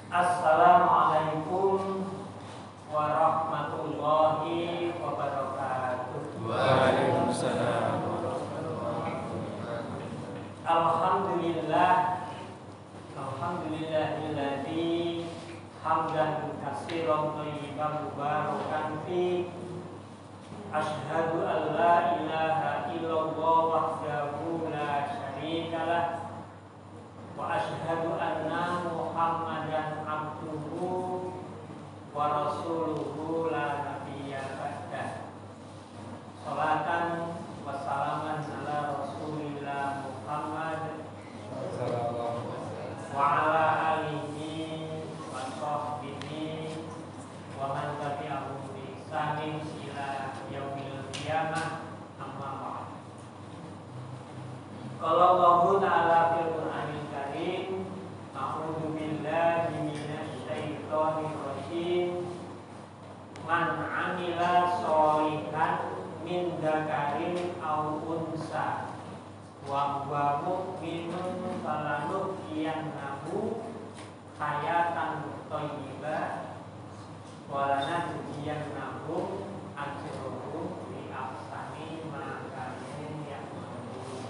Assalamualaikum warahmatullahi wabarakatuh. Waalaikumsalam. Alhamdulillah, alhamdulillahilladzi hamdan katsiran thayyiban mubarakan fi. Asyhadu an la ilaha illallah wahdahu la syarikalah wa asyhadu anna Muhammadan abduhu wa rasuluhu la nabiyya ba'dah. Salatan wa salaman ala Rasulillah Muhammad wa ala alihi wa sahbihi wa man tabi'ahum bi ihsanin ila yaumil qiyamah, amma ba'd. Qala Allahu ta'ala fil Qur'anil Karim, a'udzu billahi minasy syaithanir rajim. Man 'amila sholihan min dzakarin aw unsa wa huwa mu'minun falanuhyiyannahu hayatan thayyibah wa lanajziyannahum ajrahum bi ahsani ma kanu ya'malun.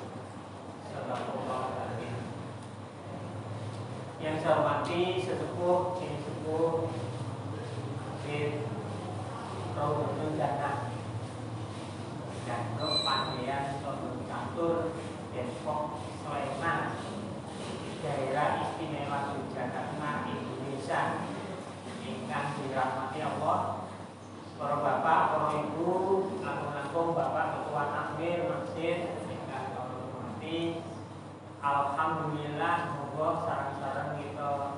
Sallallahu alaihi. Yang saya hormati sesepuh ini sepuh Habib Raudhatul Jannah dan Pandean Tondong Catur Depok Sleman, daerah istimewa Yogyakarta, Indonesia, ingkang dirahmati Allah, para bapak, para ibu, langkung-langkung bapak ketua takmir masjid ingkang kula hormati. Alhamdulillah, moga sareng-sareng kita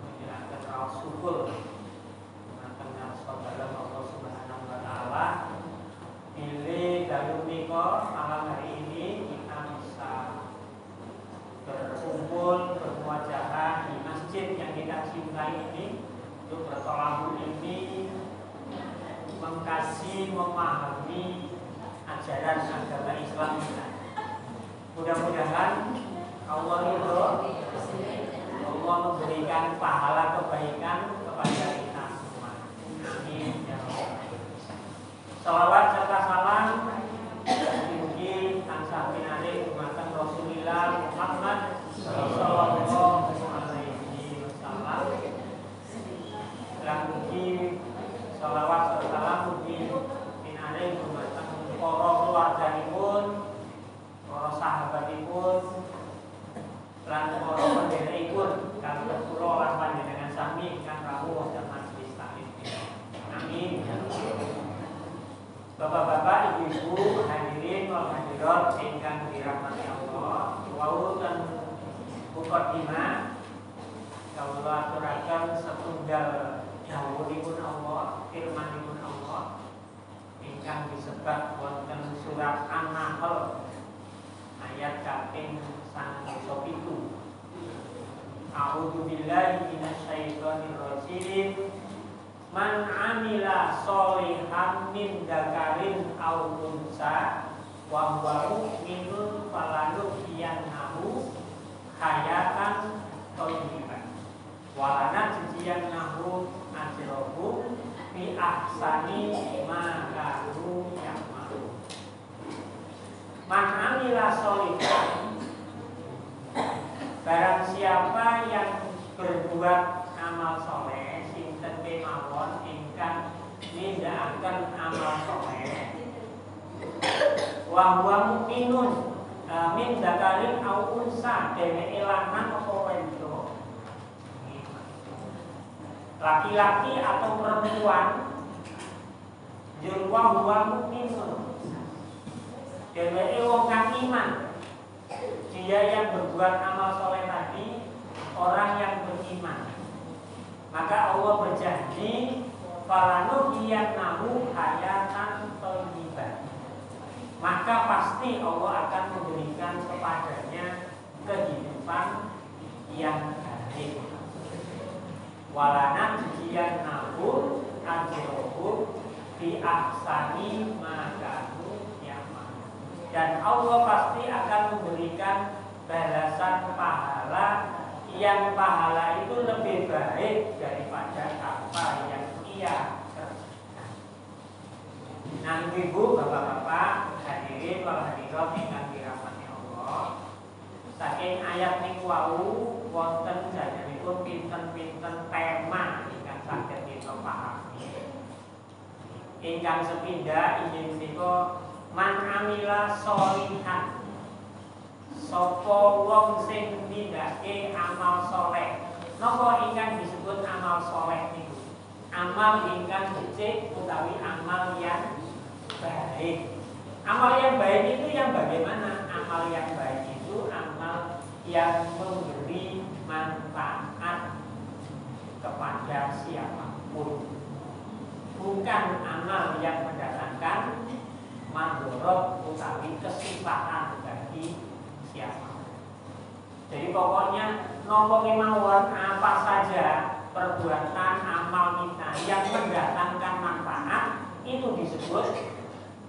menjalankan raos syukur tengah saudara Allah Subhanahu wa taala. Pilih dalu menika malam hari ini kita bisa berkumpul bermuajahah di masjid yang kita cintai ini untuk bertolabul ini, mengkaji, memahami ajaran agama Islam kita. Mudah-mudahan Allah ridho, Allah memberikan pahala kebaikan kepada kita semua. Amin ya rabbal alamin. Salawat serta salam mugi tansah pinanggih dumateng Rasulillah Muhammad sallallahu alaihi wasallam. Lan mugi salawat serta salam mugi pinanggih dumateng para keluarganipun, para sahabatipun, lan para pendherekaipun kagem kula lan panjenengan sami ingkang rawuh wonten majelis taklim. Amin. Bapak-bapak, ibu-ibu, hadirin wal hadirat ingkang dirahmati Allah, wau ten mukadimah kawula aturaken setunggal dawuhipun Allah, firmanipun Allah ingkang disebat wonten surat An-Nahl ayat kaping 97. A'udzu billahi minasy syaithanir rajim. Man 'amila sholihan min dzakarin aw unsa wa huwa mu'minun falanuhyiyannahu hayatan thayyibah wa lanajziyannahu ajrahum bi ahsani ma kanu ya'malun. Man 'amila sholihan, barang siapa yang berbuat amal soleh, sinten kemawon ingkang nindakaken amal soleh, wa huwa mukminun min dzakarin aw unsa, dheweke lanang apa wedok, laki-laki atau perempuan, wa huwa mukminun, dheweke wong kang iman. Dia yang berbuat amal soleh tadi orang yang beriman, maka Allah berjanji falanuhyiyannahu hayatan thayyibah, maka pasti Allah akan memberikan kepadanya kehidupan yang baik. Walanajziyannahu ajrahum bi ahsani ma kanu ya'malun, dan Allah pasti akan memberikan balasan pahala yang pahala itu lebih baik Ibu, bapak-bapak, hadirin wal hadirat ingkang dirahmati Allah. Saking ayat niku wau wonten jajanipun pinten-pinten tema ingkang saged kita pahami. Ingkang sepindhah inggih menika man amila sholihan. Sapa wong sing nindakake amal saleh. Napa ingkang disebut amal saleh niku? Amal ingkang becik utawi amal yang baik. Amal yang baik itu yang bagaimana? Amal yang baik itu amal yang memberi manfaat kepada siapapun. Bukan amal yang mendatangkan madorot utawi kesusahan bagi siapa. Jadi pokoknya nopo kemauan apa saja perbuatan amal kita yang mendatangkan manfaat itu disebut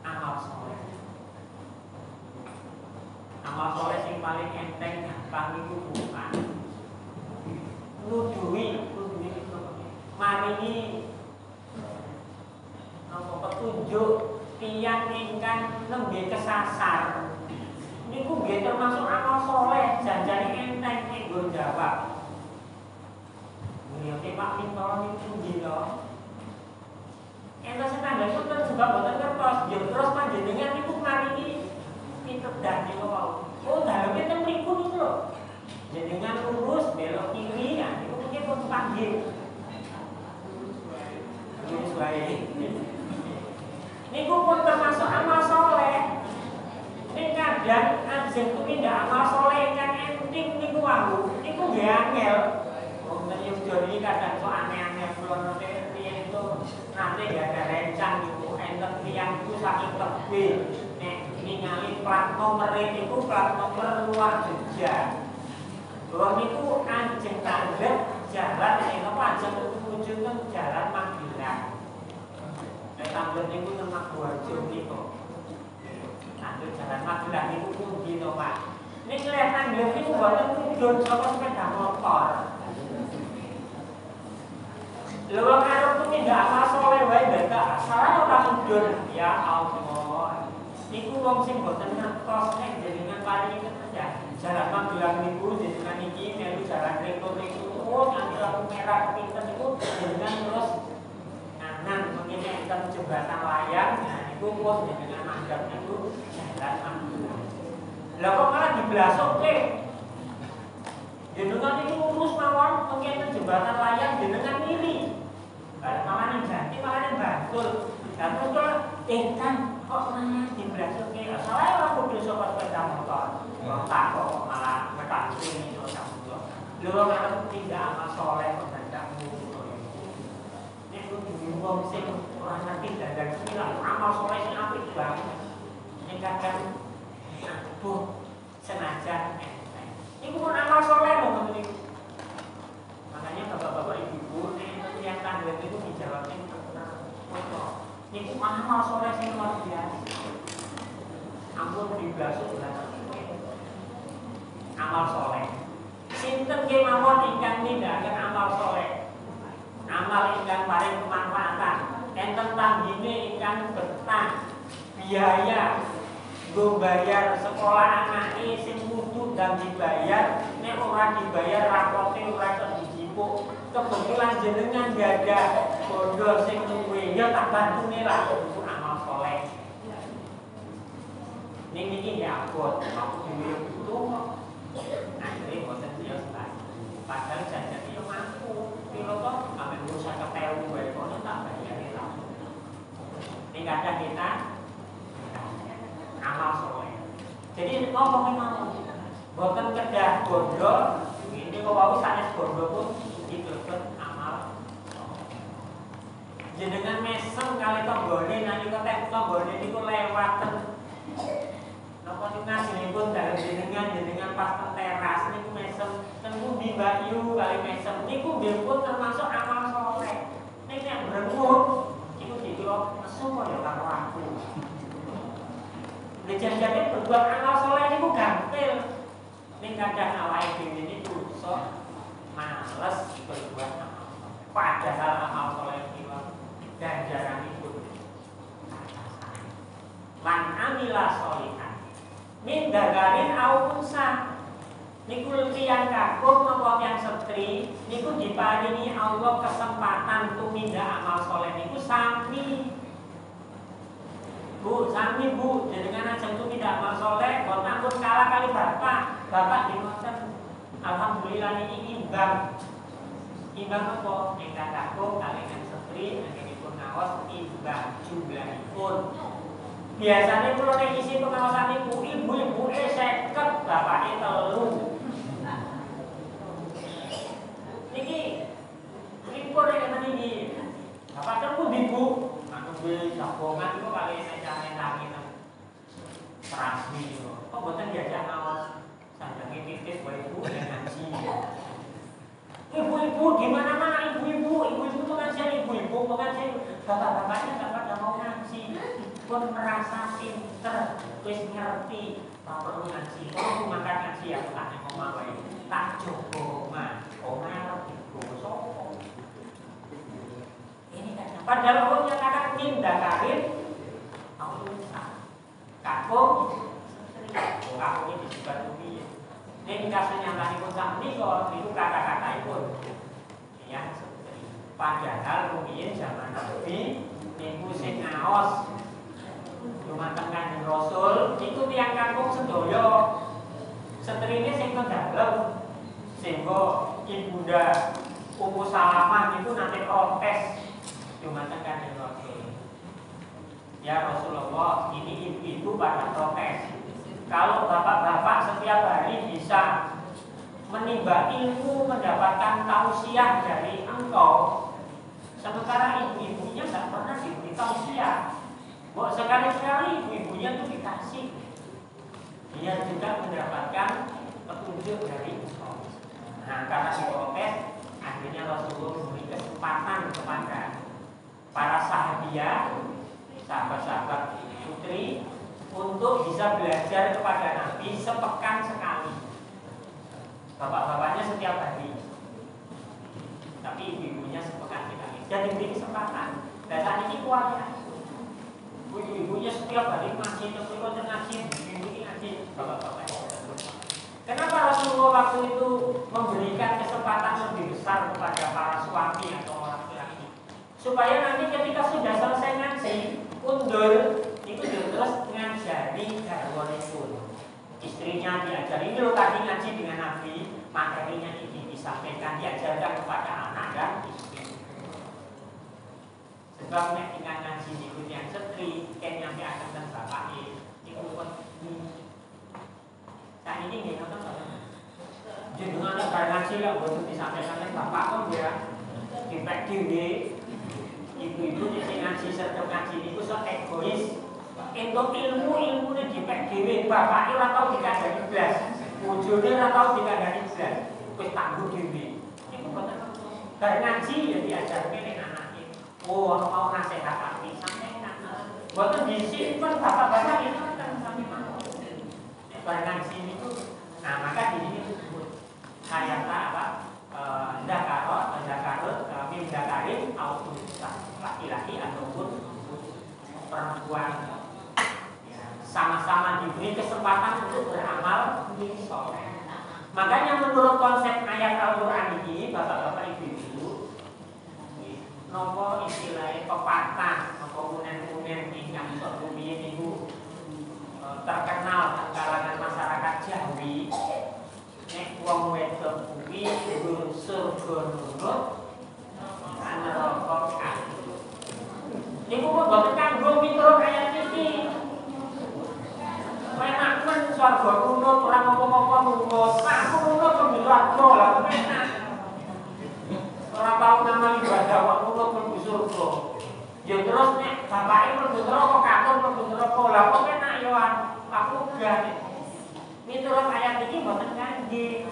amal soleh. Amal soleh yang paling enteng gampang itu bukan nudui maringi nopo petunjuk tiyang ingkang nembe kesasar. Niku nggih termasuk amal soleh, janjane enteng nek nggo jawab. Nggih Pak Minto niku nggih to. Enten setangga itu juga boten kertos, ya terus panjenengan niku maringi pitedah niku wau. Oh, daleme teng mriku niku lho. Jenengan lurus belok kiri ya, niku mungkin pun panggil. Wis wae. Niku pun termasuk amal soleh. Nek kadang ajeng tumindak amal soleh kan enting niku wau, niku nggih angel. Wong yen jori kadang kok aneh-aneh kula nate riyen itu nate gak ada rencang niku enten tiyang iku saking tebe. Nek ningali plat nomor niku plat nomor luar Jogja. Lho niku ajeng tanggep jalan napa ajeng menuju ke jalan Magelang. Nek tanggep niku nang Maguwarjo niku. Lanjut jalan Magelang niku pundi to, Pak? Nek kelihatan nggih niku mboten mudhun saka sepeda motor. Lha wong arep tumindak amal saleh wae mbak, salah ora mudhun. Ya Allah. Niku wong sing mboten ngertos nek jenengan paringi kerja. Jalan Magelang niku jenengan iki melu jalan reko-reko terus nganti lampu merah kepinten niku jenengan terus nganan mengene enten jembatan layang. Nah niku pun jenengan manggap niku jalan Magelang. Lah kok malah diblasokke? Jenengan niku lurus mawon mengene jembatan layang jenengan mili. Lah malah ning Jati malah ning Bantul. Lah terus kan kok malah diblasokke? Salah ora kudu saka sepeda motor. Tak kok malah metak sini to sampeyan. Lho nek tindak amal saleh kok ndak ngono. Nek kudu wong sing ora ngerti dadak iki lah amal saleh sing apik banget. Nek kadang aduh senajan niku pun amal saleh lho ngoten niku. Makanya bapak-bapak ibu-ibu nek yang tangga niku dijawabin foto. Niku amal saleh sing luar biasa. Ampun diblasuk lah. Amal soleh. Sinten kemawon ingkang nindakaken amal soleh. Amal ingkang paring kemanfaatan. Enten tanggine ingkang betah biaya nggo bayar sekolah anake sing kudu dan dibayar. Nek ora dibayar rapote ora iso dijipuk. Kebetulan jenengan gadah bondo sing duwe ya tak bantune lah itu amal soleh. Niki ya abot aku dhewe butuh. Nah ini boten biasa. Padahal jajan itu mampu. Kalau toh ambil usaha ketemu baiknya tak bayar langsung. Ini kadang kita amal soleh. Jadi ngomongin mau boten kedah bondo. Ini kok wau sanes bondo pun disebut amal soleh. Jenengan mesem kali tonggone nalika tek tonggone niku lewaten. Napa niku ngasilipun dalem jenengan pas teras niku mesem teng pundi Bayu kali mesem niku nggih pun termasuk amal saleh. Nek nek brengut iku dikira nesu kaya karo aku. Nek berbuat amal saleh niku gampil. Ning kadang awake dhewe niku sok males berbuat amal saleh. Padahal amal saleh niku ganjaranipun dakarin au unsa. Niku tiyang kakung napa tiyang setri niku diparingi Allah kesempatan tumindak amal soleh niku sami. Bu, sami Bu, jenengan ajeng tumindak amal soleh, kon ampun kalah kali bapak. Bapak dimoten alhamdulillah niki imbang. Imbang apa? Ingkang kakung kalengan setri anggenipun ngaos imbang jumlahipun. Biasanya kalau nek isi pengawasan niku ibu-ibu 50, bapake 3. Niki pripun nek niki? Bapak terus ibu, aku beli jagongan itu kali necah-necah terasmi itu. Kok mboten diajak ngaos sandange titis wae ibu ngaji. Ibu-ibu di mana-mana ibu-ibu pengajian ibu-ibu pengajian bapak-bapaknya enggak pada mau ngaji. Pun merasa pinter, wis ngerti, tak perlu ngaji. Kalau makan ngaji ya tak nek omah wae. Tak jogo omah. Omah arep digoso. Ini kan padahal Allah nyatakan nindakarin au unsa. Kakung kakung ini disebut piye? Nek kasus nyatanipun sak menika niku kata-kataipun. Ya, padahal rumiyin zaman Nabi niku sing ngaos dumateng Kanjeng Rasul niku tiyang kakung sedaya setrine sing teng dalem sehingga ibunda Ummu Salamah niku nate protes dumateng Kanjeng Rasul. Ya Rasulullah, ini ibu-ibu pada protes. Kalau bapak-bapak setiap hari bisa menimba ilmu, mendapatkan tausiah dari engkau, sementara ibu-ibunya nggak pernah diberi tausiah. Kok sekali-sekali ibu-ibunya itu dikasih, dia juga mendapatkan petunjuk dari engkau. Nah, karena diprotes, akhirnya Rasulullah memberi kesempatan kepada para sahabiah, sahabat-sahabat putri, untuk bisa belajar kepada Nabi sepekan sekali. Bapak-bapaknya setiap hari, tapi ibu-ibunya sepekan sekali. Dan diberi kesempatan. Dan saat ini kuatnya, ibu-ibunya setiap hari ngaji, terus ngaji, ini ngaji, bapak-bapaknya. Kenapa Rasulullah waktu itu memberikan kesempatan lebih besar kepada para suami atau orang laki-laki? Supaya nanti ketika sudah selesai ngaji, undur, itu terus ngajari garwanipun. Istrinya diajari, ini loh tadi ngaji dengan Nabi, materinya ini disampaikan, diajarkan kepada anak dan istri. Sebab nek tinggal ngaji niku yang setri, ken nyampe akan dan bapak niku pun saat ini nggih ngoten to. Jenengan nek bar ngaji lah boten disampaikan nek bapak kok ya dipek dhewe. Ibu-ibu sing ngaji serta ngaji niku sok egois. Entuk ilmu-ilmune dipek dhewe, bapake ora tau dikandani blas. Bojone ora tau dikandani blas. Wis tangguh dhewe. Niku boten bar ngaji ya diajarke ning anake. Oh, ana mau nasihat ati sampeyan. Boten disimpen bapak-bapak itu kan sami mawon. Nek bar ngaji niku, nah maka di sini disebut kayata apa? Dakarin auto laki-laki ataupun perempuan sama-sama diberi kesempatan untuk beramal soleh. Makanya menurut konsep ayat Al-Quran ini, bapak-bapak ibu-ibu, nopo istilahnya pepatah, nopo unen-unen ingkang sok rumiyin ibu terkenal di kalangan masyarakat Jawi. Nek wong wedok kuwi surga nurut, neraka kafir. Niku kok boten kanggo miturut ayat iki. Enak men swarga nurut ora apa-apa nurut. Aku nurut kok neraka lah enak. Ora tau ngamal ibadah kok nurut mlebu surga. Ya terus nek bapake mlebu neraka kakung mlebu neraka lah kok enak yo aku gak. Miturut ayat iki boten kangge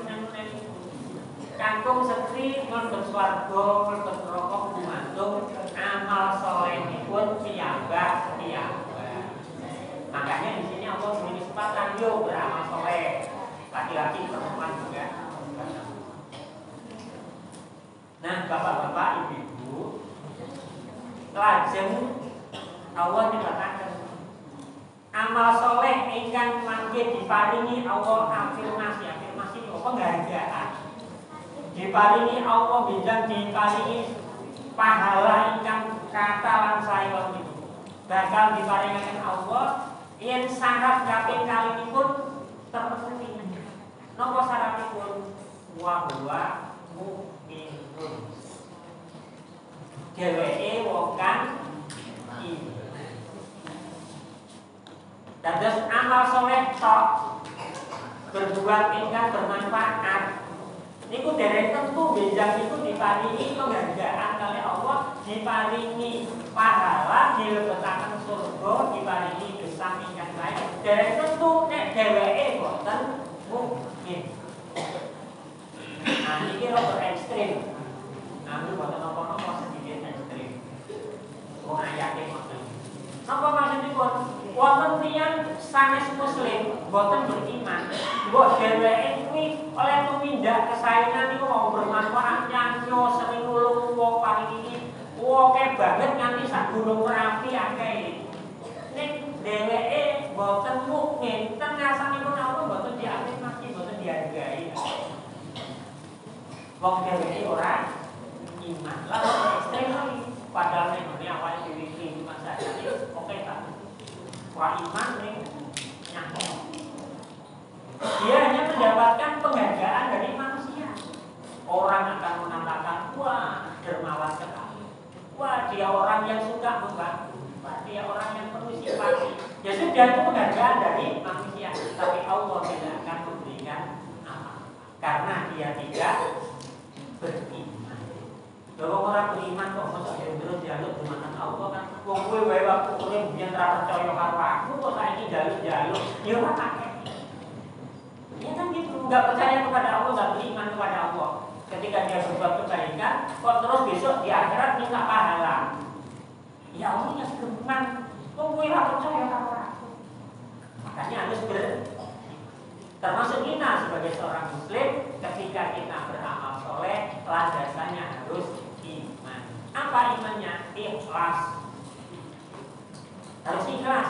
kangkung setri mlebet swarga mlebet neraka gumantung amal salehipun piyambak. Makanya di sini Allah memberi kesempatan yuk beramal saleh, laki-laki perempuan juga. Nah, bapak-bapak, ibu-ibu, lajeng Allah nyebataken amal soleh ingkang mangke diparingi Allah afirmasi itu penghargaan. Diparingi Allah benjang diparingi pahala ingkang kata lan sae itu. Bakal diparingaken Allah yen syarat kaping kalinipun terpenuhi. Napa syaratipun? Wa huwa mu'minun. Dheweke wong kang iman. Dados amal soleh tok berbuat ingkang bermanfaat. Niku dereng tentu benjang niku diparingi penghargaan kali Allah, diparingi pahala, dilebetaken surga, diparingi gesang ingkang lain. Dereng tentu nek dheweke boten mukmin. Nah iki rada ekstrem. Nah boten napa-napa sedikit ekstrem. Wong ayate ngoten. Napa maksudipun? Wonten tiyang sanes muslim boten beriman. Mbok dheweke kuwi oleh tumindak kesaenan niku mau bermanfaat nyanyo sering nulung wong paling iki oke banget nganti sak gunung Merapi akeh. Nek dheweke boten mukmin, ten ngasanipun Allah boten diafirmasi, boten dihargai. Wong dheweke ora iman. Lah ekstrem iki padahal nek ngene awake dhewe iki masalahane oke tak. Wah iman ning nyampe. Dia hanya mendapatkan penghargaan dari manusia. Orang akan mengatakan, wah dermawan sekali. Wah dia orang yang suka membantu. Wah dia orang yang penuh simpati. Ya sudah itu penghargaan dari manusia. Tapi Allah tidak akan memberikan apa. Karena dia tidak beriman. Kalau orang beriman kok masa terus jaluk dumateng Allah kan. Wong kowe wae waktu urip biyen ra percaya karo aku kok saiki jaluk-jaluk. Ya ora akeh. Ya kan gitu, nggak percaya kepada Allah, nggak beriman kepada Allah. Ketika dia berbuat kebaikan, kok terus besok di akhirat minta pahala. Ya Allah yang beriman, kok gue nggak percaya sama aku. Makanya harus termasuk kita sebagai seorang muslim, ketika kita beramal soleh, landasannya harus iman. Apa imannya? Ikhlas. Harus ikhlas.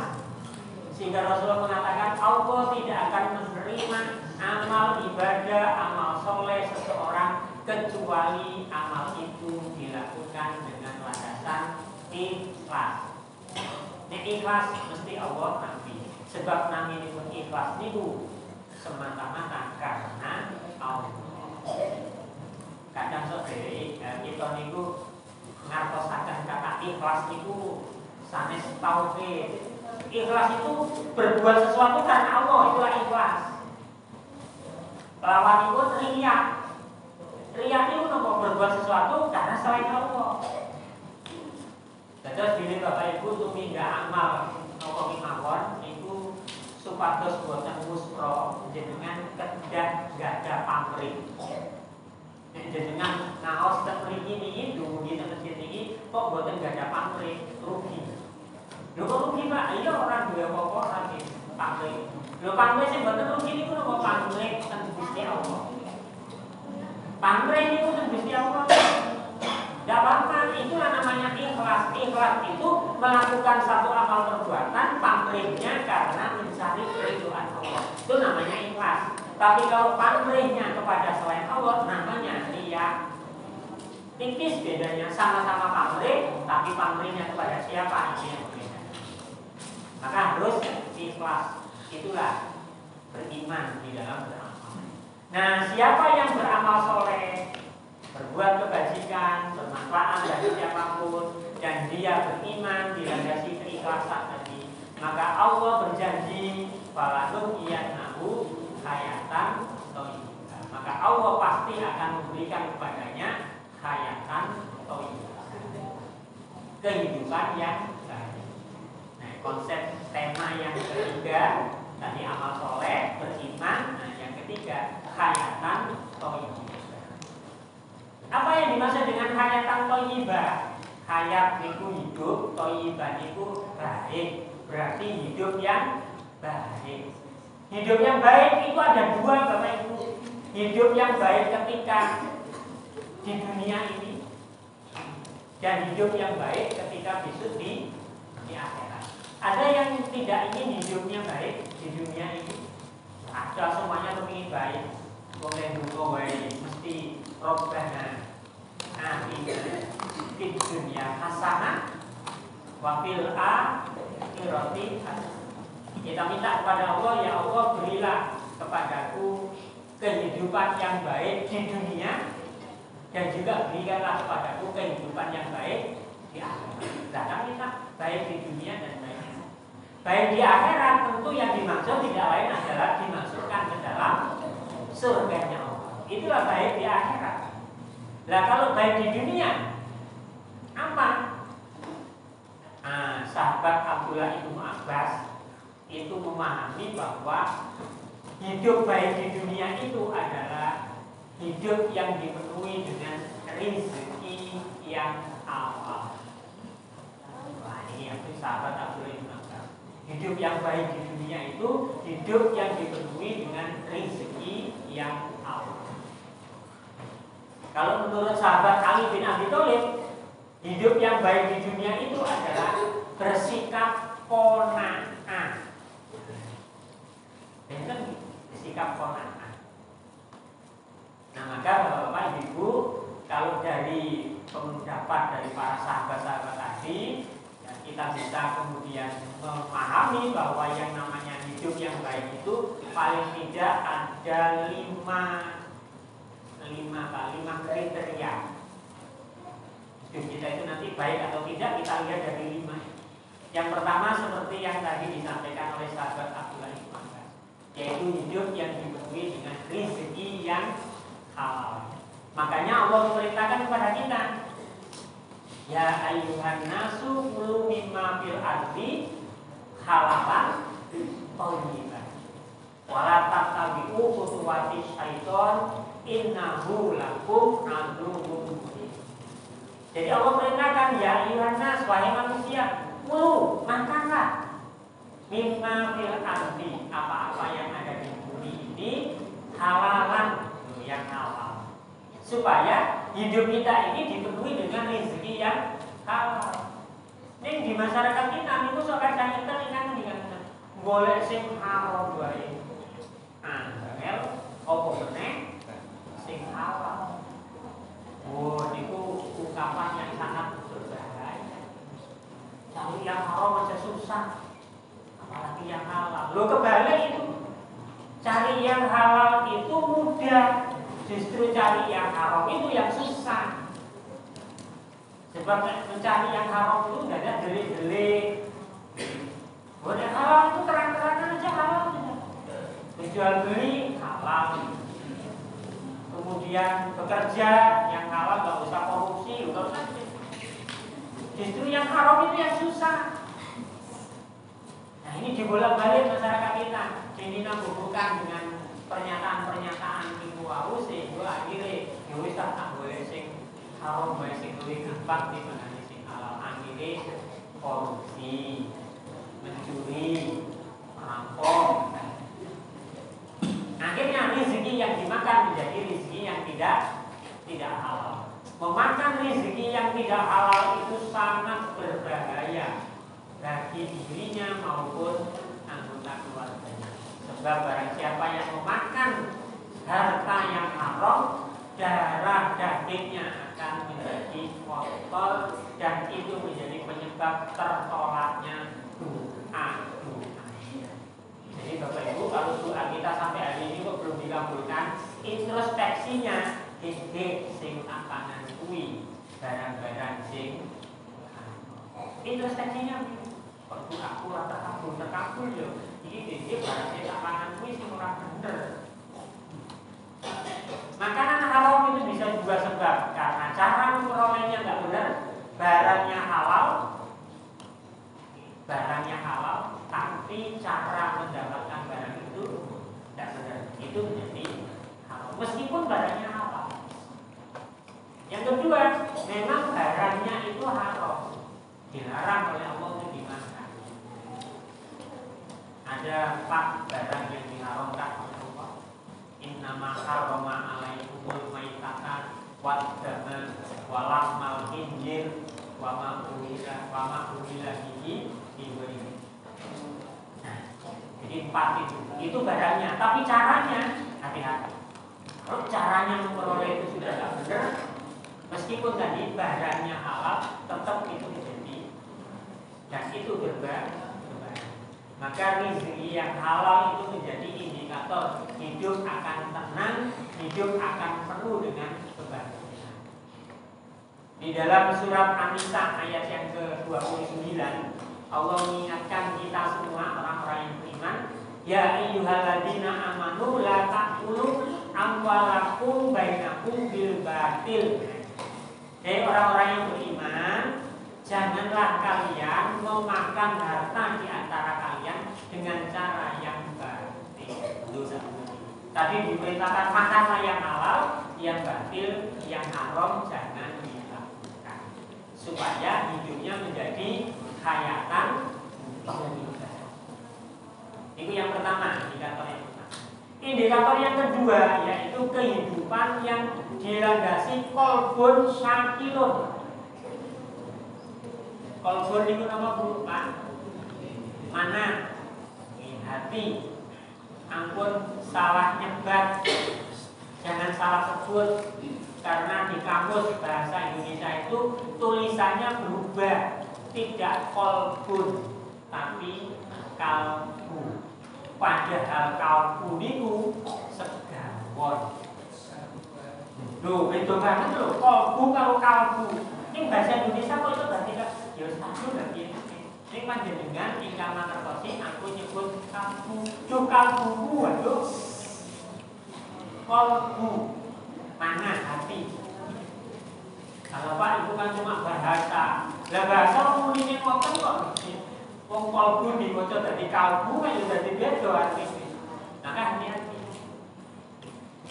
Sehingga Rasulullah mengatakan Allah tidak akan menerima amal ibadah, amal soleh seseorang kecuali amal itu dilakukan dengan landasan ikhlas. Nek ikhlas mesti Allah nanti. Sebab nami ini pun ikhlas niku semata-mata karena Allah. Kadang saudari kita niku ngartosaken kata ikhlas niku sanes tauhid. Ikhlas itu berbuat sesuatu karena Allah, itulah ikhlas. Lawan itu riya. Riya itu nopo berbuat sesuatu karena selain Allah. Terus gini Bapak Ibu tumindak amal nopo mawon itu supados boten muspro jenengan kedah gak ada pamrih. Jenengan naos teng mriki niki dumugi teng masjid niki kok boten gak ada pamrih, rugi. Lho kok rugi Pak? Iya orang duwe apa-apa lagi pamrih. Lho pamrih sing boten rugi niku napa pamrih teng Gusti Allah. Pamrih niku teng Gusti Allah. Enggak apa-apa, itulah namanya ikhlas. Ikhlas itu melakukan satu amal perbuatan pamrihnya karena mencari keridhaan Allah. Itu namanya ikhlas. Tapi kalau pamrihnya kepada selain Allah namanya riya. Tipis bedanya, sama-sama pamrih tapi pamrihnya kepada siapa ini yang berbeda. Maka harus ikhlas. Itulah beriman di dalam beramal. Nah, siapa yang beramal soleh, berbuat kebajikan, bermanfaat bagi siapapun, dan dia beriman dilandasi keikhlasan tadi, maka Allah berjanji falahum iyanahu hayatan thayyibah. Maka Allah pasti akan memberikan kepadanya hayatan thayyibah, kehidupan yang baik. Nah, konsep tema yang ketiga tadi amal soleh, beriman. Nah, yang ketiga hayatan thayyibah. Apa yang dimaksud dengan hayatan thayyibah? Hayat niku hidup, thayyibah niku baik. Berarti hidup yang baik. Hidup yang baik itu ada dua Bapak Ibu. Hidup yang baik ketika di dunia ini dan hidup yang baik ketika besok di akhirat. Ada yang tidak ingin hidupnya baik di dunia ini. Ada, semuanya kepingin baik. Wong yang dungo wae mesti robbana atina fid dunya hasanah wa fil akhirati hasanah. Kita minta kepada Allah, ya Allah berilah kepadaku kehidupan yang baik di dunia dan juga berikanlah kepadaku kehidupan yang baik di akhirat. Kita minta baik di dunia dan baik di akhirat. Tentu yang dimaksud tidak lain adalah dimasukkan ke dalam surganya Allah. Itulah baik di akhirat. Nah, kalau baik di dunia apa? Sahabat Abdullah bin Abbas itu memahami bahwa hidup baik di dunia itu adalah hidup yang dipenuhi dengan rezeki yang halal. Wah, ini yang sahabat Abdullah bin Abbas. Hidup yang baik di dunia itu hidup yang dipenuhi dengan rezeki yang halal. Kalau menurut sahabat Ali bin Abi Thalib, hidup yang baik di dunia itu adalah bersikap qanaah. Dan bersikap qanaah. Nah, maka Bapak Ibu, kalau dari pendapat dari para sahabat-sahabat tadi, ya kita bisa kemudian memahami bahwa yang namanya hidup yang baik itu paling tidak ada lima kriteria. Hidup kita itu nanti baik atau tidak kita lihat dari 5. Yang pertama seperti yang tadi disampaikan oleh sahabat Abdullah bin Abbas, yaitu hidup yang dipenuhi dengan rezeki yang halal. Makanya Allah memerintahkan kepada kita, ya ayyuhan nasu kulu mimma fil ardi halalan thayyiban wala tattabi'u khutuwati syaiton innahu lakum aduwwun mubin. Jadi Allah perintahkan, ya ayyuhan nas, wahai manusia, kulu, makanlah mimma fil ardi, apa-apa yang ada di bumi ini halalan, yang halal, supaya hidup kita ini dipenuhi dengan rezeki yang halal. Ning di masyarakat kita niku sok kadang kita ingkang dikatakan golek sing haram wae. Angel opo meneh sing halal. Oh, niku ungkapan yang sangat berbahaya. Cari yang haram aja susah, apalagi yang halal. Lo kebalik itu. Cari yang halal itu mudah, justru cari yang haram itu yang susah. Sebab mencari yang haram itu tidak ada delik-delik. Yang halal itu terang-terangan aja halal. Jual beli halal. Kemudian bekerja yang halal, nggak usah korupsi, nggak usah. Justru yang haram itu yang susah. Nah, ini dibolak-balik masyarakat kita. Ini bukan dengan pernyataan-pernyataan minggu wau sehingga akhirnya ya wis tak boleh sing haram bae sing luwih gampang dibanding sing halal. Akhirnya korupsi, mencuri, merampok. Akhirnya rezeki yang dimakan menjadi rezeki yang tidak halal. Memakan rezeki yang tidak halal itu sangat berbahaya bagi dirinya maupun anggota keluarganya. Sebab barang siapa yang memakan harta yang haram, darah dagingnya akan menjadi kotor dan itu menjadi penyebab tertolaknya doa. Jadi Bapak Ibu, kalau doa kita sampai hari ini kok belum dikabulkan, introspeksinya sing apanan kuwi barang-barang sing introspeksinya kok aku ora terkabul yo. Iki barang sing apanan kuwi sing ora bener. Makanan haram itu bisa juga sebab karena cara memperolehnya nggak benar, barangnya halal, tapi cara mendapatkan barang itu tidak benar, itu menjadi haram meskipun barangnya halal. Yang kedua, memang barangnya itu haram, dilarang oleh Allah untuk dimakan. Ada 4 barang yang diharamkan oleh Allah. Innama harrama alaikumul maitata wad dama wa lahmal khinzir wa ma uhilla bihi Nah, jadi 4 itu barangnya, tapi caranya hati-hati. Kalau caranya memperoleh itu sudah tidak benar, meskipun tadi barangnya halal, tetap itu menjadi dan itu berbahaya. Maka rezeki yang halal itu menjadi indikator hidup akan tenang, hidup akan penuh dengan kebahagiaan. Di dalam surat An-Nisa ayat yang ke-29, Allah mengingatkan kita semua orang-orang yang beriman, ya ayyuhalladzina amanu la ta'kulu amwalakum bainakum bil batil. Hei orang-orang yang beriman, janganlah kalian memakan harta di antara kalian dengan cara yang batil. Tadi diperintahkan makanlah yang halal, yang batil, yang haram jangan dilakukan, supaya hidupnya menjadi khayatan. Itu yang pertama, indikator yang pertama. Indikator yang kedua yaitu kehidupan yang dilandasi qalbun syakirun. Qalbun itu nama berupa mana? Hati. Ampun salah nyebat, jangan salah sebut, karena di kamus bahasa Indonesia itu tulisannya berubah, tidak qalbun tapi kalbu. Padahal kalbu itu segawon. Loh, beda banget loh, kalbu kalau kalbu. Ini bahasa Indonesia kok itu berarti kan? Ya satu berarti. Ini panjenengan ingkang mangertosi aku nyebut kalbu. Yo kalbu waduh. Kalbu mana hati. Kalau Pak itu kan cuma bahasa. Lah bahasa umumnya ngoten kok. Wong kalbu dibaca dadi kalbu kan yo dadi beda artine. Maka hati-hati.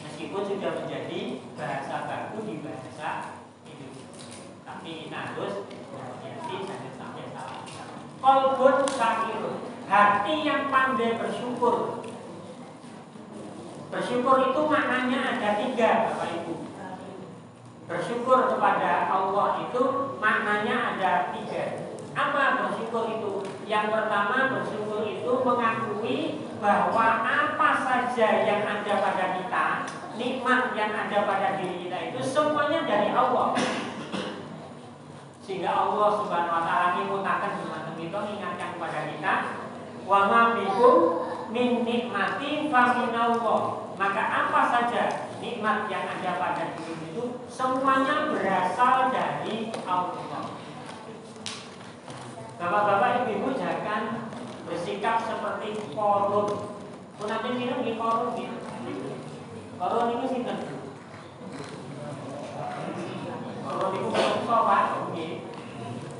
Meskipun sudah menjadi bahasa baku di bahasa Indonesia, tapi kita harus hati-hati jangan sampai salah. Qalbun syakirun, hati yang pandai bersyukur. Bersyukur itu maknanya ada 3, Bapak Ibu. Bersyukur kepada Allah itu maknanya ada 3. Apa bersyukur itu? Yang pertama, bersyukur itu mengakui bahwa apa saja yang ada pada kita, nikmat yang ada pada diri kita itu semuanya dari Allah. Sehingga Allah Subhanahu wa taala nyebutaken dumateng kita, mengingatkan kepada kita, wa ma bikum min nikmati fa minallah. Maka apa saja nikmat yang ada pada diri itu semuanya berasal dari Allah. Bapak-bapak, ibu-ibu jangan bersikap seperti Qarun. Nanti film di Qarun gitu. Qarun itu sinten? Qarun itu bangsa Pak.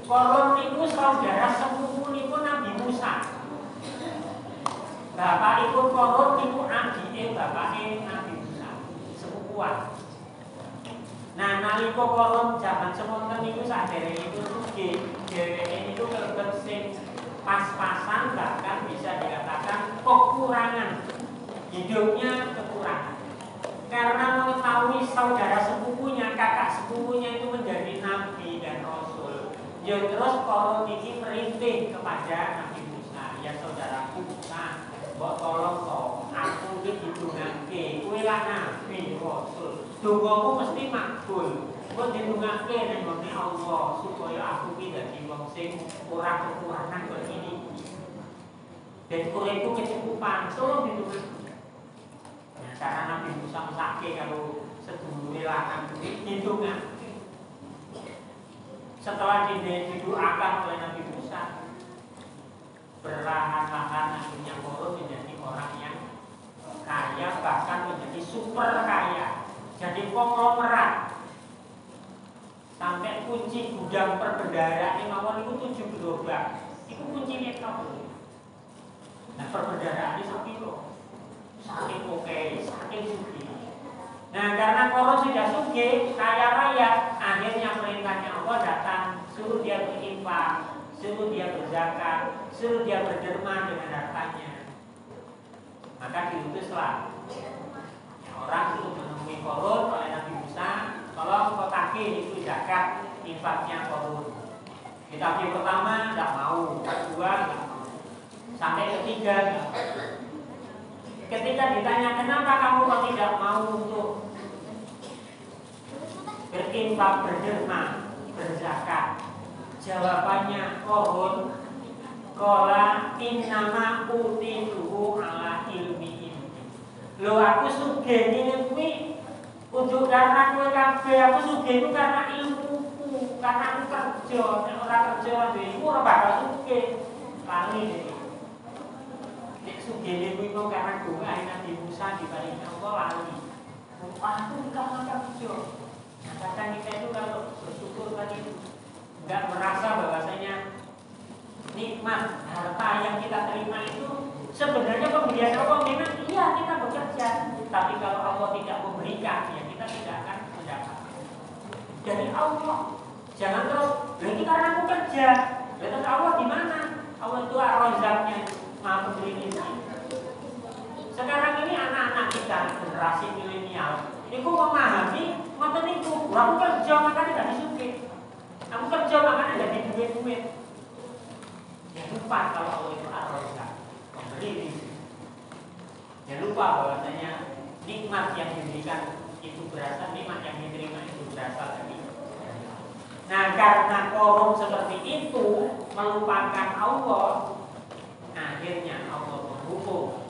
Qarun itu saudara sepupu niku Nabi Musa. Bapak ibu Qarun niku adike bapake Nabi Musa, sepupuan. Nah, nalika Qarun zaman semonten niku saderenge itu sugih, dheweke niku kelebet sing pas-pasan, bahkan bisa dikatakan kekurangan. Hidupnya kekurangan. Karena mengetahui saudara sepupunya, kakak sepupunya itu menjadi nabi dan rasul. Ya terus Qarun ini merintih kepada Nabi Musa, ya saudaraku Musa, mbok tolong toh, aku iki didongake, kowe lah nabi rasul. Dongamu mesti makbul. Kok didongake ning ngene Allah supaya aku iki dadi wong sing ora kekurangan kok ini. Dan uripku kecukupan, tolong didongake. Nah, cara Nabi Musa mesake kalau sedulure lanang didongake. Setelah didoakan oleh Nabi Musa, perlahan-lahan akhirnya Qarun menjadi orang yang kaya, bahkan menjadi super kaya, jadi konglomerat. Sampai kunci gudang perbendaharaan mawon itu 7 gerobak. Itu kuncinya tahu. Nah, perbendaharaan itu sepiro? Saking oke, saking sugih. Nah, karena Qarun sudah sugih, kaya raya, akhirnya perintahnya Allah datang, suruh dia berinfak, suruh dia berzakat, suruh dia berderma dengan hartanya. Maka diutuslah orang itu menemui Qarun oleh Nabi Musa, tolong kau tagih itu zakat infaknya Qarun. Ditagih pertama tidak mau, kedua tidak mau. Sampai ketiga, ketika ditanya kenapa kamu kok tidak mau untuk berinfak, berderma, berzakat, jawabannya kohon kola innama utiluhu ala ilmi ini. Lo aku sugih ngene kuwi untuk karena kowe kabeh, aku sugih itu karena ilmuku, karena aku kerja, nek ora kerja dhewe ora bakal sugih. Lali iki. Nek sugih kuwi kok karena doa Nabi Musa diparingi Allah lali. Aku karena kerja. Nah, kadang kita itu kalau bersyukur tadi enggak merasa bahwasanya nikmat harta yang kita terima itu sebenarnya pemberian Allah. Memang iya kita bekerja, tapi kalau Allah tidak memberikan ya kita tidak akan mendapat dari Allah. Jangan terus berarti karena aku kerja, terus Allah di mana? Allah itu Ar-Razzaqnya, Maha Pemberi rezeki. Sekarang ini anak-anak kita generasi milenial ini kok memahami ngoten niku, aku kerja makanya gak disugih. Aku kerja makanya gak duit-duit. Jangan lupa kalau Allah itu Ar-Razzaq, pemberi rezeki. Jangan lupa bahwasanya nikmat yang diberikan itu berasal, nikmat yang diterima itu berasal dari. Nah, karena korum seperti itu melupakan Allah, akhirnya Allah menghukum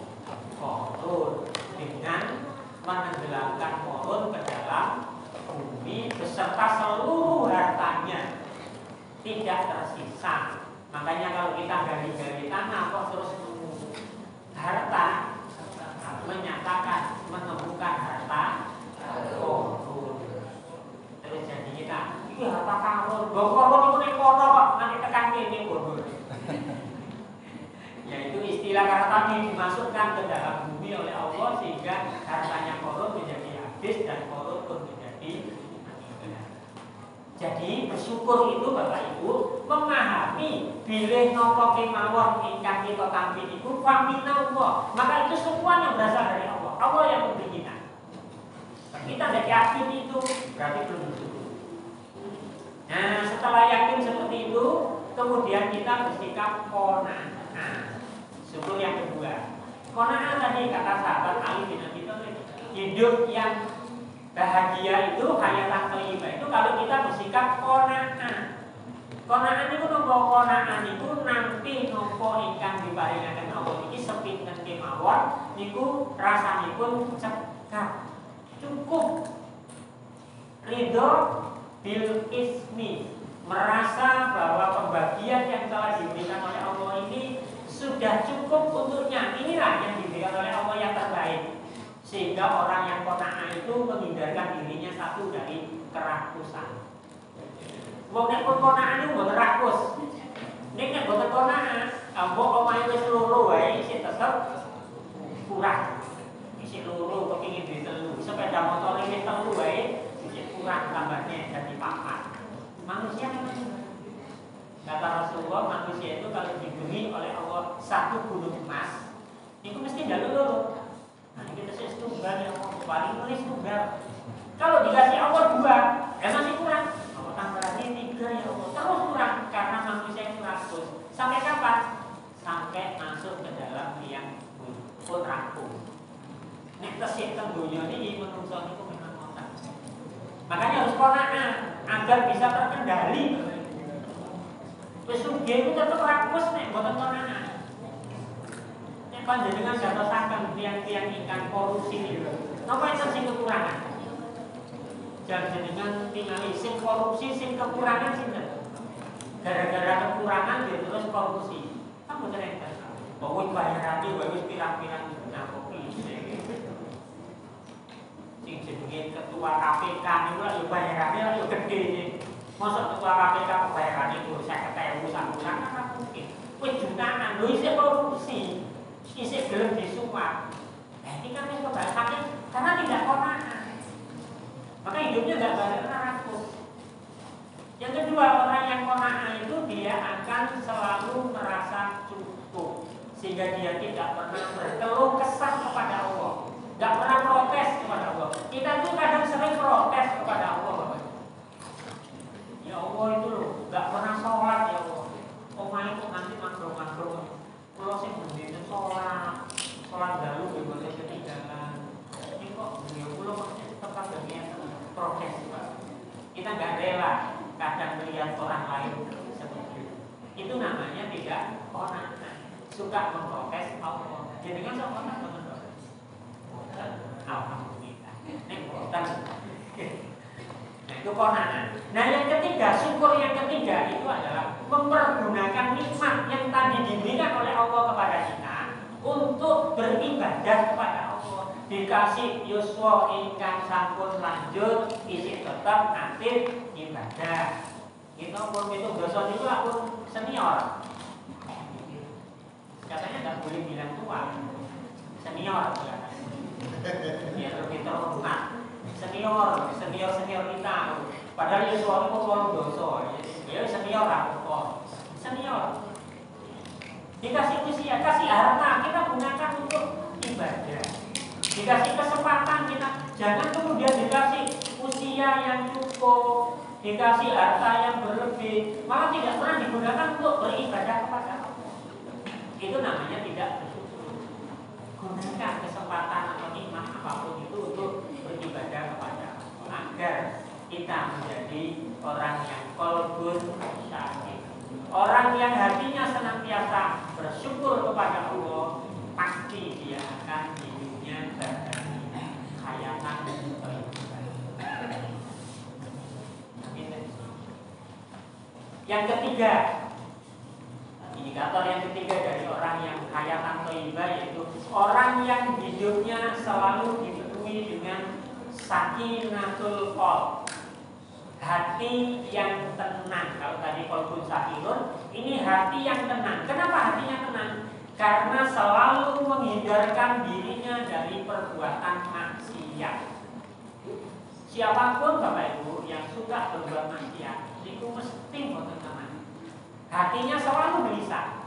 korun dengan menenggelamkan korun ke dalam bumi beserta seluruh hartanya, tidak tersisa. Makanya kalau kita gali-gali tanah kok terus harta, menyatakan menemukan harta korun. Terus jadi kita, iya harta korun, korun itu nek kono kok nanti tekan kene korun. Yaitu istilah karena tadi dimasukkan ke dalam bumi oleh Allah sehingga hartanya korun menjadi habis dan korun pun menjadi meninggal. Jadi bersyukur itu Bapak Ibu memahami bilih napa kemawon ingkang kita tampi iku paminallah. Maka itu semuanya berasal dari Allah. Allah yang memberi kita. Kita tidak yakin itu berarti belum bersyukur. Nah, setelah yakin seperti itu, kemudian kita bersikap qanaah. Syukur yang kedua, qanaah tadi kata sahabat Ali bin Abi Thalib, hidup yang bahagia itu hayatan thayyibah itu kalau kita bersikap qanaah. Qanaah niku napa qanaah niku nampi napa ingkang diparingaken Allah iki sepinten kemawon niku rasanipun cekap. Cukup ridho bil ismi, merasa bahwa pembagian yang telah diberikan oleh Allah ini sudah cukup untuknya. Inilah yang diberikan oleh Allah yang terbaik. Sehingga orang yang qanaah itu menghindarkan dirinya satu dari kerakusan. Wong nek qanaah niku mboten rakus. Nek mboten qanaah, mbok omahe wis loro wae isih tetep kurang. Isih loro kepengin duwe telu, sepeda motor wis telu wae isih kurang tambahnya jadi 4. Manusia memang kata Rasulullah, manusia itu kalau diberi oleh Allah satu gunung emas, itu mesti jalur dulu. Nah, kita sih tunggal ya Allah, paling nulis tunggal. Kalau dikasih Allah 2, ya masih kurang. Allah tambah lagi 3 ya Allah, terus kurang karena manusia itu rakus. Sampai kapan? Sampai masuk ke dalam liang pun rakus. Nek tesih teng donya niki menungso niku memang ngoten. Makanya harus qanaah agar bisa terkendali. Wis sugih itu tetep rakus nek mboten qanaah. Nek panjenengan gatosaken tiang-tiang ingkang korupsi niku. Napa enten sing kekurangan? Jangan tingali sing korupsi sing kekurangan sinten? Gara-gara kekurangan dia terus korupsi. Kan mboten enten. Pokoke bayarane wae wis pirang-pirang juta kopi. Sing jenenge ketua KPK niku lho bayarane lho gedhe iki. Masa ketua KPK bayarannya itu 50.000 sabulan kan mungkin. Wis jutaan lho isih korupsi. Isih gelem disuap. Ini kan wis kebahasannya karena tidak qanaah. Maka hidupnya enggak bareng rakus. Yang kedua, orang yang qanaah itu dia akan selalu merasa cukup sehingga dia tidak pernah berkeluh kesah kepada Allah. Enggak pernah protes kepada Allah. Kita tuh kadang sering protes kepada Allah, Bapak. Ya Allah itu loh, enggak pernah sholat ya Allah. Omahe kok nanti makro-makro. Kalau sing tidak rela kadang melihat orang lain seperti itu namanya tidak qanaah, suka memprotes Allah. Jadi kan sok qanaah memprotes. Alhamdulillah. Nek boten. Nah itu qanaah. Nah yang ketiga, syukur yang ketiga itu adalah mempergunakan nikmat yang tadi diberikan oleh Allah kepada kita untuk beribadah kepada Allah. Dikasih yuswa ingkang sampun lanjut isi tetap aktif ibadah. Kita pun itu dosa itu pun senior. Katanya nggak boleh bilang tua, senior. Ya lebih terhormat. Senior kita. Padahal yuswa itu orang dosa. Ya senior lah, senior. Dikasih usia, kasih harta, kita gunakan untuk ibadah. Dikasih kesempatan kita, jangan kemudian dikasih usia yang cukup, dikasih harta yang berlebih, malah tidak pernah digunakan untuk beribadah kepada Allah. Itu namanya tidak bersyukur. Gunakan kesempatan atau nikmat apapun itu untuk beribadah kepada Allah agar kita menjadi orang yang qalbun syakir. Orang yang hatinya senantiasa bersyukur kepada Allah, pasti dia akan hidupnya dari hayatan yang ketiga, indikator yang ketiga dari orang yang hayatan thayyibah yaitu orang yang hidupnya selalu dipenuhi dengan sakinatul qalb, hati yang tenang. Kalau tadi qalbun sakirun, ini hati yang tenang. Kenapa hatinya tenang? Karena selalu menghindarkan dirinya dari perbuatan maksiat. Siapapun Bapak Ibu yang suka berbuat maksiat, itu mesti boten tenang. Hatinya selalu gelisah.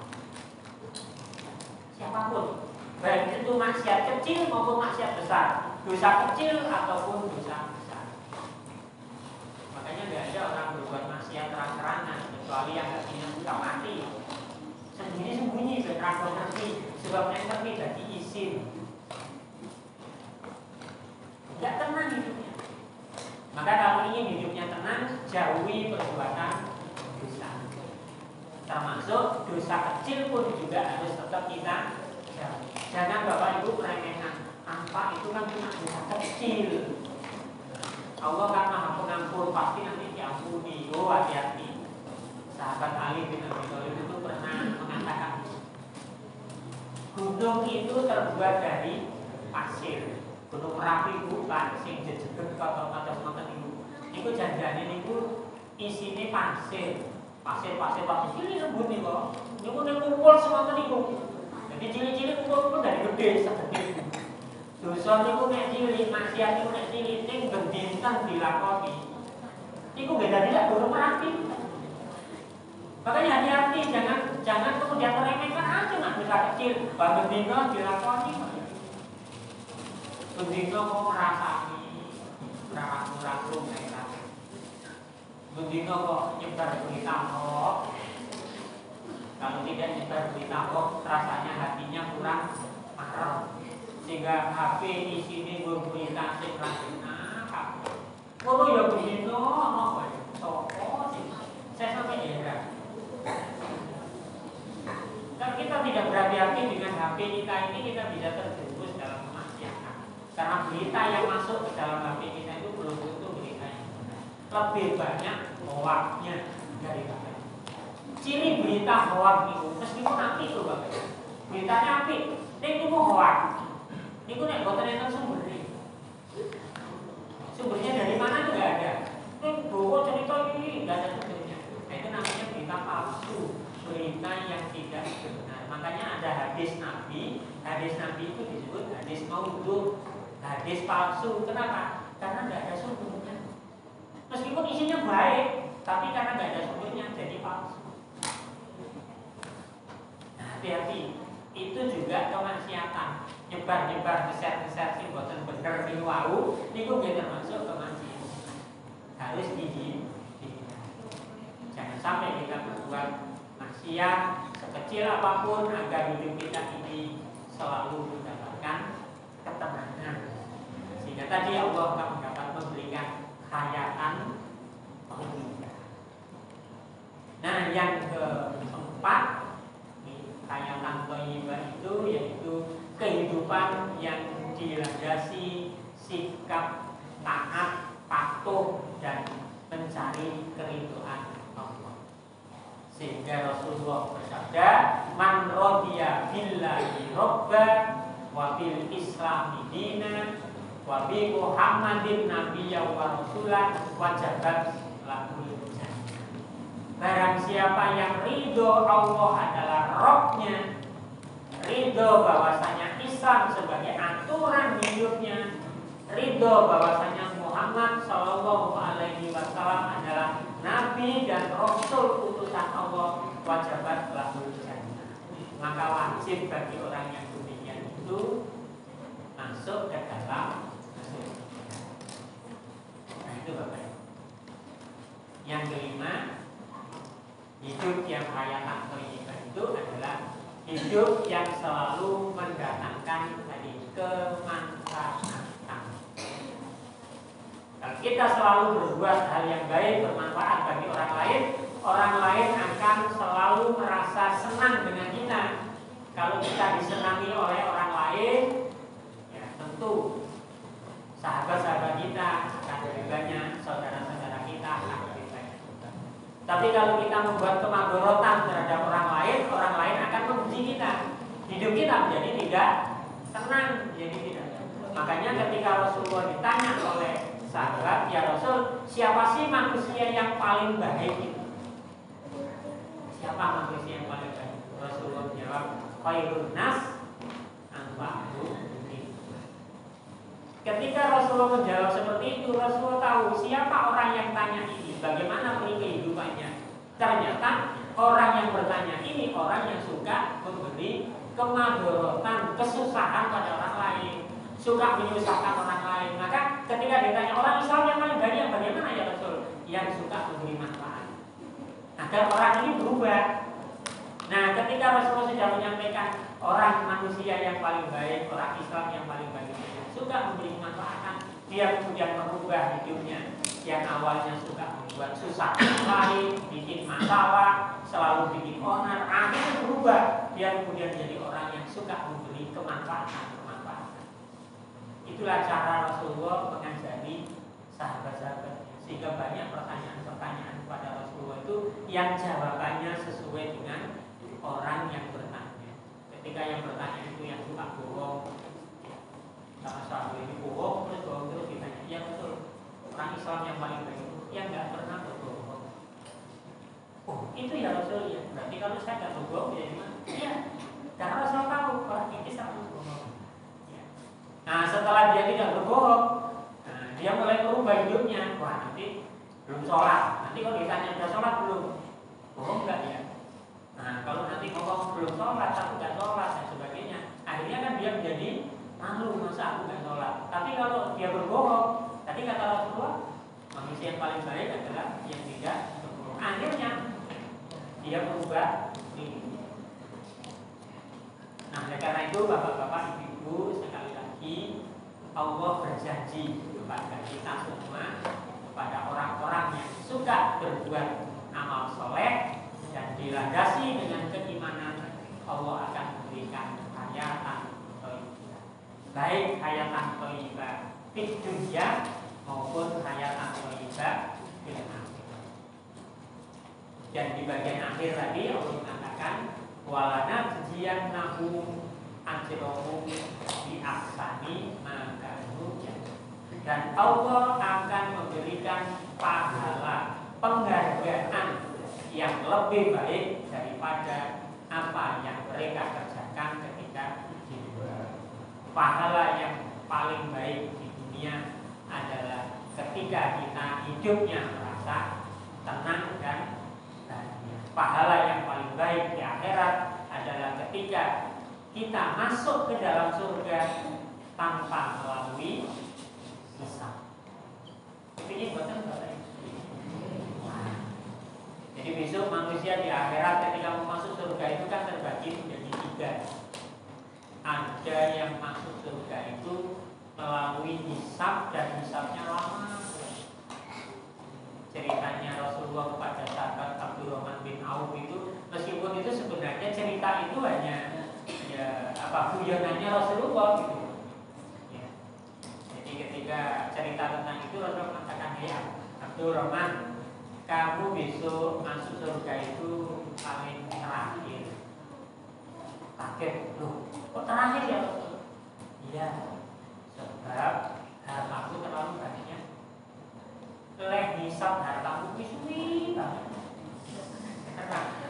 Siapapun, baik itu maksiat kecil maupun maksiat besar, dosa kecil ataupun dosa besar. Makanya nggak ada orang berbuat maksiat terang-terangan kecuali yang hatinya sudah mati. Sembunyi-sembunyi berterang ngerti, sebab yang ngerti jadi izin. Tidak tenang hidupnya. Maka kalau ingin hidupnya tenang, jauhi perbuatan dosa. Termasuk dosa kecil pun juga harus tetap kita jauhi. Jangan Bapak Ibu meremehkan. Apa itu kan cuma dosa kecil. Allah kan Maha Pengampun, pasti nanti diampuni. Oh hati-hati. Sahabat Ali bin Abi Thalib itu pernah mengatakan, gunung itu terbuat dari pasir. Gunung Merapi bukan sing jejeget kata-kata semacam itu. Iku janjane niku isine pasir. Pasir ini lembut nih kok. Niku nek kumpul semacam niku. Jadi cilik-cilik kumpul dari gede segede. Dosa niku nek cilik, maksiat niku nek cilik ning bendinten dilakoni. Niku beda tidak Gunung Merapi. Makanya hati-hati, jangan kemudian meremehkan aja nak dosa kecil. Bangun dino dilakoni. Bendino mau merasani, ragu-ragu mereka. Bendino kok nyebar berita kok. Kalau tidak nyebar berita kok, rasanya hatinya kurang marah. Sehingga HP di sini berberita sing rajin Kono ya bendino, apa ya? Sopo sih? Saya sampai heran. Kalau kita tidak berhati-hati dengan HP kita ini, kita bisa terjerumus dalam kemaksiatan. Karena berita yang masuk ke dalam HP kita itu belum tentu berita yang benar. Lebih banyak hoaxnya dari Bapak. Ciri berita hoax itu, meskipun api itu Bapak. Beritanya api, ini mau hoax. Ini nek boten enten sumbernya. Sumbernya dari mana itu nggak ada. Ini bawa cerita ini nggak ada sumbernya. Nah, itu namanya berita palsu, berita yang tidak benar. Makanya ada hadis Nabi itu disebut hadis maudhu, hadis palsu. Kenapa? Karena nggak ada sumbernya. Meskipun isinya baik, tapi karena nggak ada sumbernya jadi palsu. Nah, hati-hati. Itu juga kemaksiatan. Nyebar ngeser sing boten bener niku wau, niku nggih termasuk kemaksiatan. Harus dihindari. Jangan sampai kita berbuat maksiat sekecil apapun agar hidup kita ini selalu mendapatkan ketenangan. Sehingga tadi Allah akan dapat memberikan hayatan yang keempat, hayatan thayyibah itu yaitu kehidupan yang dilandasi sikap taat, patuh dan mencari keridhaan Allah. Sehingga Rasulullah bersabda, "Man radiya billahi robba wa bil islami dina wa bi Muhammadin nabiyya wa rasulah wajabat lahul jannah." Barang siapa yang ridho Allah adalah Rabbnya, ridho bahwasanya Islam sebagai aturan hidupnya, ridho bahwasanya Muhammad Shallallahu Alaihi Wasallam adalah Nabi dan Rasul utusan Allah, wajabat lahul jannah. Maka wajib bagi orang yang demikian itu masuk ke dalam surga. Nah itu Bapak. Yang kelima, hidup yang hayatan thayyibah itu adalah hidup yang selalu mendatangkan tadi kemanfaatan. Kalau kita selalu berbuat hal yang baik bermanfaat bagi orang lain akan selalu merasa senang dengan kita. Kalau kita disenangi oleh orang lain, ya tentu sahabat-sahabat kita akan lebih banyak, saudara-saudara kita akan lebih banyak. Tapi kalau kita membuat kemagorotan terhadap orang lain akan membenci kita. Hidup kita menjadi tidak tenang, jadi tidak. Makanya ketika Rasulullah ditanya oleh sahabat, "Ya Rasul, siapa sih manusia yang paling baik itu?" Siapa manusia yang paling baik? Rasulullah menjawab, "Khairun nas anfa'uhum." Ketika Rasulullah menjawab seperti itu, Rasulullah tahu siapa orang yang tanya ini, bagaimana kehidupannya. Ternyata orang yang bertanya ini orang yang suka memberi kemadorotan, kesusahan pada orang lain, suka menyusahkan orang lain. Maka ketika ditanya orang Islam yang paling baik bagaimana ya Rasul? Yang suka memberi manfaat agar orang ini berubah. Nah ketika Rasulullah sudah menyampaikan orang manusia yang paling baik, orang Islam yang paling baik, suka memberi manfaat, dia kemudian merubah hidupnya. Yang awalnya suka membuat susah orang lain, bikin masalah, selalu bikin onar, akhirnya berubah. Dia kemudian jadi orang yang suka memberi kemanfaatan. Itulah cara Rasulullah mengajari sahabat-sahabatnya. Sehingga banyak pertanyaan-pertanyaan kepada Rasulullah itu yang jawabannya sesuai dengan orang yang bertanya. Ketika yang bertanya itu yang suka bohong, sama sahabat ini bohong terus ditanya, "Ya betul, orang Islam yang paling baik itu yang nggak pernah berbohong." "Oh itu ya Rasul ya, berarti kalau saya nggak berbohong ya gimana?" "Iya, karena Rasul tahu orang ini selalu berbohong." Nah setelah dia tidak berbohong, nah, dia mulai merubah hidupnya. Wah nanti belum sholat, nanti kalau ditanya udah sholat belum, bohong enggak ya? Nah kalau nanti ngomong belum sholat, aku nggak sholat dan sebagainya, akhirnya kan dia menjadi malu, masa aku nggak sholat. Tapi kalau dia berbohong, tadi kata Rasulullah, manusia yang paling baik adalah yang tidak berbohong. Akhirnya dia berubah ini. Nah karena itu bapak-bapak, ibu-ibu sekali lagi, Allah berjanji kepada kita semua, kepada orang-orang yang suka berbuat amal soleh dan dilandasi dengan keimanan, Allah akan memberikan hayatan thayyibah, baik hayatan thayyibah fid dunya maupun hayatan thayyibah fil akhirah. Dan di bagian akhir tadi Allah mengatakan, walana jiyannahum ajrohum di ahsani makanu, dan Allah akan memberikan pahala penghargaan yang lebih baik daripada apa yang mereka kerjakan ketika hidup. Pahala yang paling baik di dunia adalah ketika kita hidupnya merasa tenang dan bahagia. Pahala yang paling baik di akhirat adalah ketika kita masuk ke dalam surga tanpa melalui hisab. Ini buatan Bapak Ibu. Jadi besok manusia di akhirat ketika mau masuk surga itu kan terbagi menjadi 3. Ada yang masuk surga itu melalui hisab dan hisabnya lama. Ceritanya Rasulullah kepada sahabat Abdurrahman bin Auf guyonannya Rasulullah gitu. Ya. Jadi ketika cerita tentang itu Rasulullah mengatakan, ya Abdurrahman, kamu besok masuk surga itu paling terakhir. Kaget, loh, kok terakhir ya Rasul? Iya, sebab hartaku terlalu banyak. Leh hisab hartamu suwi banget.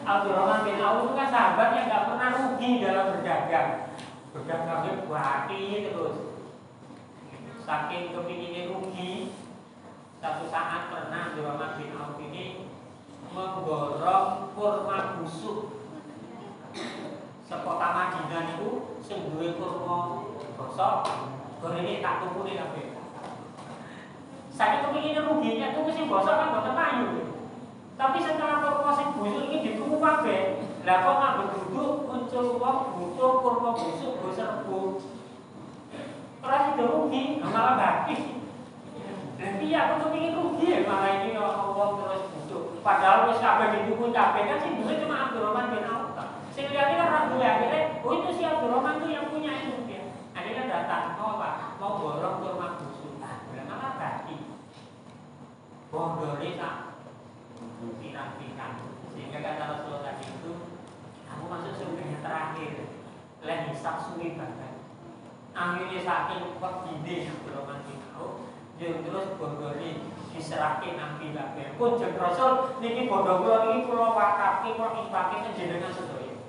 Abdurrahman bin Auf itu kan sahabat yang gak pernah rugi dalam berdagang. Berdagangnya buati terus. Saking kepinginnya rugi, satu saat pernah Abdurrahman bin Auf ini memborong kurma busuk. Sekota Madinah itu sing duwe kurma bosok, gorene tak tumpuni kabeh. Saking kepinginnya ruginya itu mesti bosok kan boten payu. Tapi setelah kurma sing busuk ini dituku kabeh, lah kok nggak berduduk muncul wong butuh kurma busuk go serbu. Ora sida rugi, malah baki. Jadi aku kepengin rugi malah ini wong terus butuh. Padahal wis kabeh dituku kabeh kan sing duwe cuma Abdurrahman bin Auf. Sing liyane kan ora duwe akhirnya, oh itu si Abdurrahman tuh yang punya itu dia. Akhirnya datang mau apa? Mau borong kurma busuk. Lah malah baki. Bondole tak pirang-pirang. Sehingga kata Rasulullah tadi itu, kamu masuk surga yang terakhir. Leh hisab suwi banget. Akhirnya saking kok ide Abdurrahman bin Auf, jeung terus bondole diserahke Nabi kabeh. Pun jeung Rasul niki bondo kula niki kula wakafke kula infake jenengan sedaya.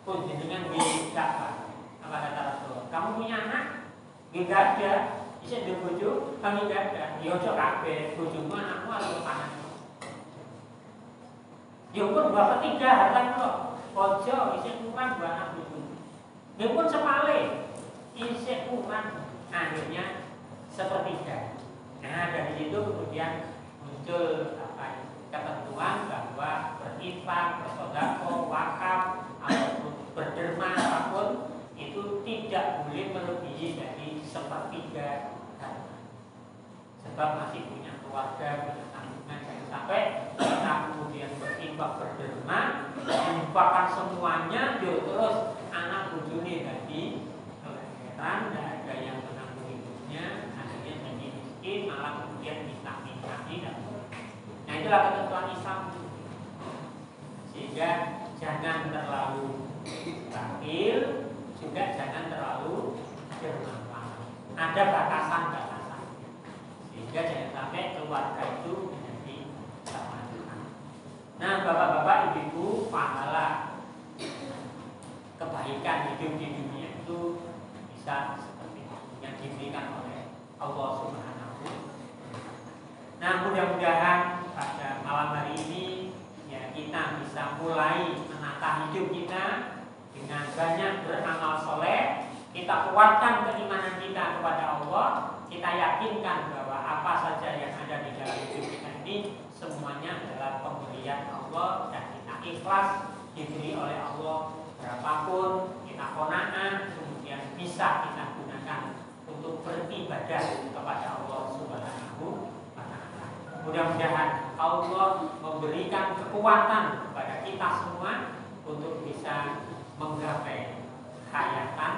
Pun jenengan nggih apa kata Rasul? Kamu punya anak? Nggih ada. Isih ndek bojo, kami gak ada. Ya ojo kabeh, bojomu anakmu harus panas. Ya pun 2/3 harta kula. Ojo isih kurang dua anak bojomu. Ya pun sepale isih kurang akhirnya 1/3. Nah, dari situ kemudian muncul ketentuan bahwa berinfak, bersedekah, wakaf ataupun berderma apapun itu tidak boleh melebihi dari 1/3 harta. Sebab masih punya keluarga, punya tanggungan, jangan sampai kita kemudian berinfak berderma, menginfakkan semuanya, terus anak bojone tadi kelahiran, tidak ada yang menanggung hidupnya, akhirnya jadi miskin, malah kemudian minta-minta. Nah itulah ketentuan Islam. Sehingga jangan terlalu bakhil, juga jangan terlalu dermawan. Ada batasan-batasan. Sehingga jangan sampai keluarga itu menjadi kemajuan. Nah, bapak-bapak, ibu-ibu, pahala kebaikan hidup di dunia itu bisa seperti yang diberikan oleh Allah Subhanahu. Nah, mudah-mudahan pada malam hari ini ya kita bisa mulai menata hidup kita dengan banyak beramal soleh. Kita kuatkan keimanan kita kepada Allah. Kita yakinkan bahwa apa saja yang ada di dalam hidup kita ini semuanya adalah pemberian Allah dan kita ikhlas diberi oleh Allah. Berapapun kita qanaah, kemudian bisa kita gunakan untuk beribadah kepada Allah Subhanahu wa Ta'ala. Mudah-mudahan Allah memberikan kekuatan kepada kita semua untuk bisa menggapai hayatan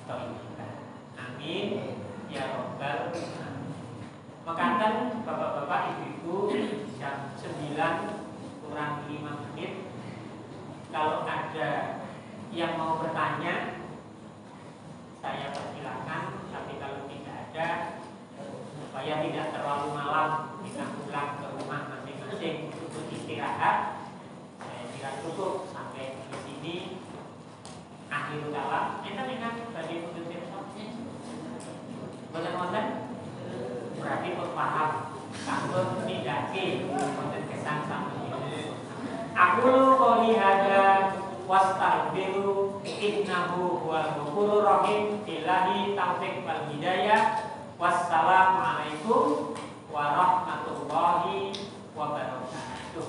thayyibah. Amin ya rabbal alamin. Mekaten bapak-bapak, ibu-ibu, jam 9:05 menit. Kalau ada yang mau bertanya, saya persilakan. Tapi kalau tidak ada, supaya tidak terlalu malam, kita pulang ke rumah masing-masing untuk istirahat. Saya kira cukup sampai di sini. Akhirul kalam. Enten ingat bagi penutup boten-boten berarti pun paham. Sampun nindake boten kesan sampun. Aku qouli hada wastaghfiru innahu huwal ghafurur rahim. Billahi taufiq wal hidayah. Wassalamualaikum warahmatullahi wabarakatuh.